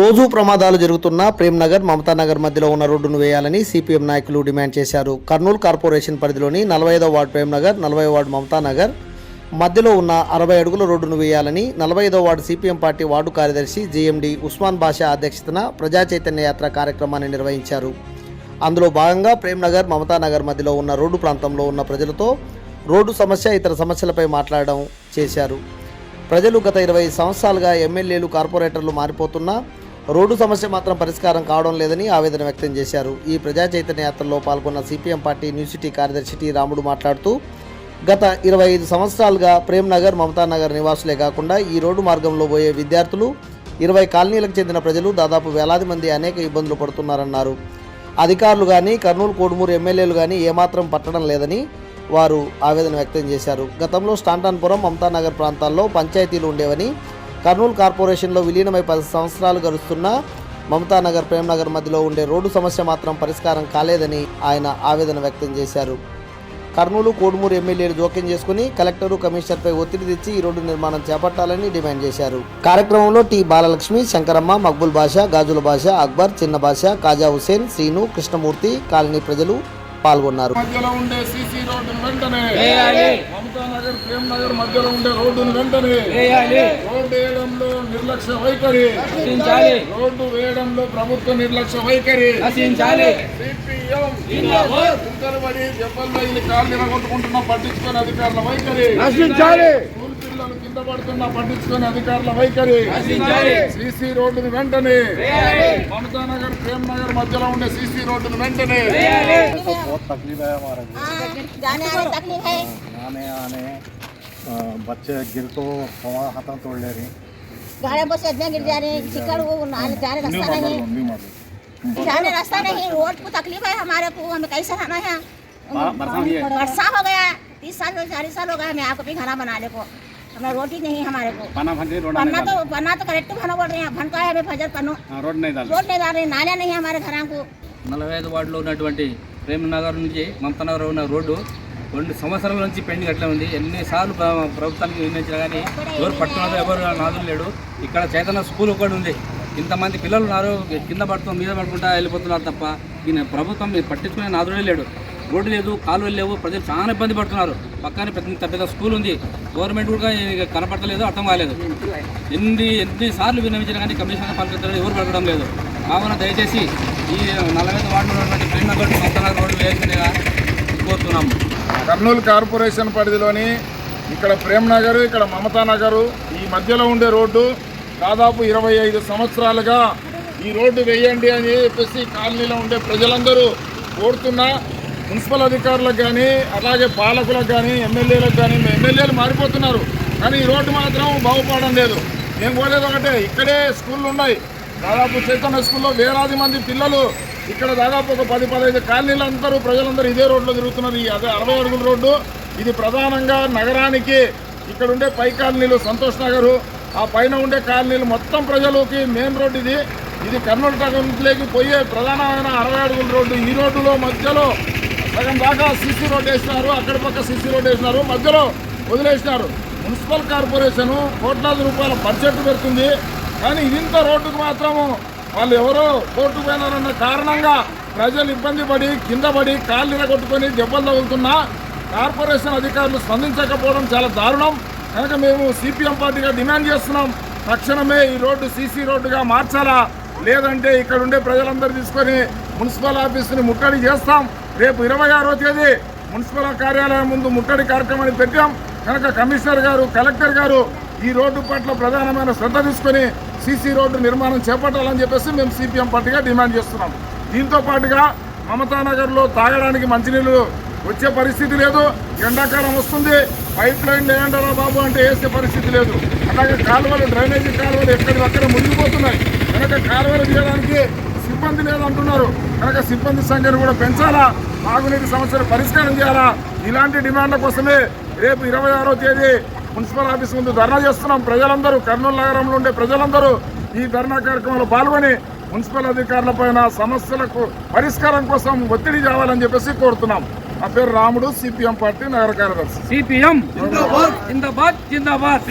రోజు ప్రమాదాలు జరుగుతున్న ప్రేమ్నగర్ మమతానగర్ మధ్యలో ఉన్న రోడ్డును వేయాలని సిపిఎం నాయకులు డిమాండ్ చేశారు. కర్నూలు కార్పొరేషన్ పరిధిలోని 45వ వార్డు ప్రేమ్నగర్, 40వ వార్డు మమతానగర్ మధ్యలో ఉన్న 60 అడుగుల రోడ్డును వేయాలని 45వ వార్డు సిపిఎం పార్టీ వార్డు కార్యదర్శి జేఎండి ఉస్మాన్ బాషా అధ్యక్షతన ప్రజా చైతన్య యాత్ర కార్యక్రమాన్ని నిర్వహించారు. అందులో భాగంగా ప్రేమ్నగర్, మమతానగర్ మధ్యలో ఉన్న రోడ్డు ప్రాంతంలో ఉన్న ప్రజలతో రోడ్డు సమస్య, ఇతర సమస్యలపై మాట్లాడడం చేశారు. ప్రజలు గత 20 సంవత్సరాలుగా ఎమ్మెల్యేలు, కార్పొరేటర్లు మారిపోతున్నా రోడ్డు సమస్య మాత్రం పరిష్కారం కావడం లేదని ఆవేదన వ్యక్తం చేశారు. ఈ ప్రజా చైతన్య యాత్రలో పాల్గొన్న సిపిఎం పార్టీ న్యూ సిటీ కార్యదర్శి టి రాముడు మాట్లాడుతూ, గత 25 సంవత్సరాలుగా ప్రేమ్నగర్, మమతానగర్ నివాసులే కాకుండా ఈ రోడ్డు మార్గంలో పోయే విద్యార్థులు, 20 కాలనీలకు చెందిన ప్రజలు దాదాపు వేలాది మంది అనేక ఇబ్బందులు పడుతున్నారన్నారు. అధికారులు కానీ, కర్నూలు కోడుమూరు ఎమ్మెల్యేలు కానీ ఏమాత్రం పట్టడం లేదని వారు ఆవేదన వ్యక్తం చేశారు. గతంలో స్టాంటాన్పురం, మమతానగర్ ప్రాంతాల్లో పంచాయతీలు ఉండేవని, కర్నూలు కార్పొరేషన్లో విలీనమై 10 సంవత్సరాలు గడుస్తున్నా మమతానగర్, ప్రేమ్నగర్ మధ్యలో ఉండే రోడ్డు సమస్య మాత్రం పరిష్కారం కాలేదని ఆయన ఆవేదన వ్యక్తం చేశారు. కర్నూలు, కోడుమూరు ఎమ్మెల్యేలు జోక్యం చేసుకుని కలెక్టరు, కమిషనర్పై ఒత్తిడి తెచ్చి ఈ రోడ్డు నిర్మాణం చేపట్టాలని డిమాండ్ చేశారు. కార్యక్రమంలో టి బాలలక్ష్మి, శంకరమ్మ, మక్బుల్ బాషా, గాజుల బాషా, అక్బర్, చిన్న బాషా, కాజా హుసేన్, శ్రీను, కృష్ణమూర్తి, కాలనీ ప్రజలు పాల్గొన్నారు. మధ్యలో ఉండే సీసీ రోడ్డును వెంటనే మమతానగర్, ప్రేమ్నగర్ మధ్యలో ఉండే రోడ్డును వెంటనే రోడ్డు వేయడంలో నిర్లక్ష్య వైఖరి, రోడ్డు వేయడంలో ప్రభుత్వ నిర్లక్ష్య వైఖరి. ఇంతలబడి దెబ్బలు కాళ్ళు కొట్టుకుంటున్నా పట్టించుకొని అధికారుల వైఖరి, స్కూల్ పిల్లలు కింద పడుతున్నా పట్టించుకొని అధికారుల వైఖరి. సీసీ రోడ్డును వెంటనే మమతానగర్, ప్రేమ్నగర్ మధ్యలో ఉండే సీసీ రోడ్డును వెంటనే. बहुत तकलीफ है हमारे आने आने बच्चे गिर तो हाथ तोड़ ले रही, गाड़ी बस इतने गिर जा रहे हैं, चिकड़ वो जाने रास्ता नहीं, रोड को तकलीफ है हमारे को, हमें कैसे आना है। वर्षा हो गया, 30 साल 40 साल हो गया हमें आपको भी खाना बनाने को, हमें रोटी नहीं हमारे को। पन्ना तो करेक्ट बना बोल रहे हैं, भनका है हमें फजर पन्नो रोड नहीं डाल रहे, नाले नहीं है हमारे घरों को। 45 వార్డులో ఉన్నటువంటి ప్రేమ్నగర్ నుంచి మమతానగర్ ఉన్న రోడ్డు 2 సంవత్సరాల నుంచి పెండింగ్ అట్లా ఉంది. ఎన్నిసార్లు ప్రభుత్వానికి నిర్ణయించినా కానీ ఎవరు పట్టుకున్నారో ఎవరు నాదులు లేడు. ఇక్కడ చైతన్య స్కూల్ ఒకటి ఉంది, ఇంతమంది పిల్లలు ఉన్నారు, కింద పడుతున్నారు, మీద పడుకుంటా వెళ్ళిపోతున్నారు తప్ప ఈయన ప్రభుత్వం పట్టించుకునే నాదుడే లేడు. రోడ్డు లేదు, కాలువలు లేవు, ప్రజలు చాలా ఇబ్బంది పడుతున్నారు. పక్కనే పెద్ద స్కూల్ ఉంది, గవర్నమెంట్ కూడా కనపడలేదు, అర్థం కాలేదు. ఎన్నిసార్లు విన్నవించినా కానీ కమిషనర్ పలకరించడం ఎవరు పలకడం లేదు. కావున దయచేసి ఈ 45 వార్డులో ఉన్నటువంటి ప్రేమ్నగర్, మమతానగర్ రోడ్డు వేయాల్సిందిగా కోరుతున్నాము. కర్నూలు కార్పొరేషన్ పరిధిలోని ఇక్కడ ప్రేమ్నగర్, ఇక్కడ మమతానగర్ ఈ మధ్యలో ఉండే రోడ్డు దాదాపు 25 సంవత్సరాలుగా ఈ రోడ్డు వేయండి అని చెప్పేసి కాలనీలో ఉండే ప్రజలందరూ కోరుతున్నా, మున్సిపల్ అధికారులకు కానీ, అలాగే పాలకులకు కానీ, ఎమ్మెల్యేలకు కానీ, ఎమ్మెల్యేలు మారిపోతున్నారు కానీ ఈ రోడ్డు మాత్రం బాగుపడడం లేదు. నేను పోలేదు ఒకటే, ఇక్కడే స్కూళ్ళు ఉన్నాయి, దాదాపు చైతన్య స్కూల్లో వేలాది మంది పిల్లలు, ఇక్కడ దాదాపు ఒక 10-15 కాలనీలు అందరూ ప్రజలందరూ ఇదే రోడ్లో తిరుగుతున్నారు. ఈ 60 అడుగుల రోడ్డు ఇది ప్రధానంగా నగరానికి ఇక్కడ ఉండే పై కాలనీలు, సంతోష్ నగరు, ఆ పైన ఉండే కాలనీలు మొత్తం ప్రజలకి మెయిన్ రోడ్డు ఇది కర్నూలు టౌన్లోకి పోయే ప్రధానమైన 60 అడుగుల రోడ్డు. ఈ రోడ్డులో మధ్యలో సగం దాకా సీసీ రోడ్డు వేసినారు, అక్కడి పక్క సీసీ రోడ్డు వేసినారు, మధ్యలో వదిలేసినారు. మున్సిపల్ కార్పొరేషను కోట్లాది రూపాయల బడ్జెట్ పెడుతుంది కానీ ఇంత రోడ్డుకు మాత్రము వాళ్ళు ఎవరో కోర్టుకు పోయినారన్న కారణంగా ప్రజలు ఇబ్బంది పడి, కింద పడి, కాళ్ళు కొట్టుకొని దెబ్బలు తగులుతున్నా కార్పొరేషన్ అధికారులు స్పందించకపోవడం చాలా దారుణం. కనుక మేము సిపిఎం పార్టీగా డిమాండ్ చేస్తున్నాం, తక్షణమే ఈ రోడ్డు సీసీ రోడ్డుగా మార్చాలా, లేదంటే ఇక్కడ ఉండే ప్రజలందరూ తీసుకొని మున్సిపల్ ఆఫీసుని ముట్టడి చేస్తాం. రేపు 26వ తేదీ మున్సిపల్ కార్యాలయం ముందు ముట్టడి కార్యక్రమాన్ని పెట్టాం. కనుక కమిషనర్ గారు, కలెక్టర్ గారు ఈ రోడ్డు పట్ల ప్రధానమైన శ్రద్ధ తీసుకొని సీసీ రోడ్డు నిర్మాణం చేపట్టాలని చెప్పేసి మేము సిపిఎం పార్టీగా డిమాండ్ చేస్తున్నాం. దీంతో పాటుగా మమతానగర్లో తాగడానికి మంచినీళ్ళు వచ్చే పరిస్థితి లేదు, ఎండాకాలం వస్తుంది, పైప్ లైన్ లేదంటారా బాబు అంటే వేసే పరిస్థితి లేదు. అలాగే కాలువలు, డ్రైనేజీ కాలువలు ఎక్కడికక్కడ మునిగిపోతున్నాయి. కనుక కాలువలు తీయడానికి సిబ్బంది లేదంటున్నారు. కనుక సిబ్బంది సంఖ్యను కూడా పెంచాలా, తాగునీటి సమస్యలు పరిష్కారం చేయాలా. ఇలాంటి డిమాండ్ల కోసమే రేపు 26వ తేదీ మున్సిపల్ ఆఫీస్ ముందు ధర్నా చేస్తున్నాం. ప్రజలందరూ, కర్నూలు నగరంలో ఉండే ప్రజలందరూ ఈ ధర్నా కార్యక్రమంలో పాల్గొని మున్సిపల్ అధికారులపైన సమస్యలకు పరిష్కారం కోసం ఒత్తిడి కావాలని చెప్పేసి కోరుతున్నాం. నా పేరు రాముడు, సిపిఎం పార్టీ నగర కార్యదర్శి. సిపిఎం జిందాబాద్ జిందాబాద్ జిందాబాద్.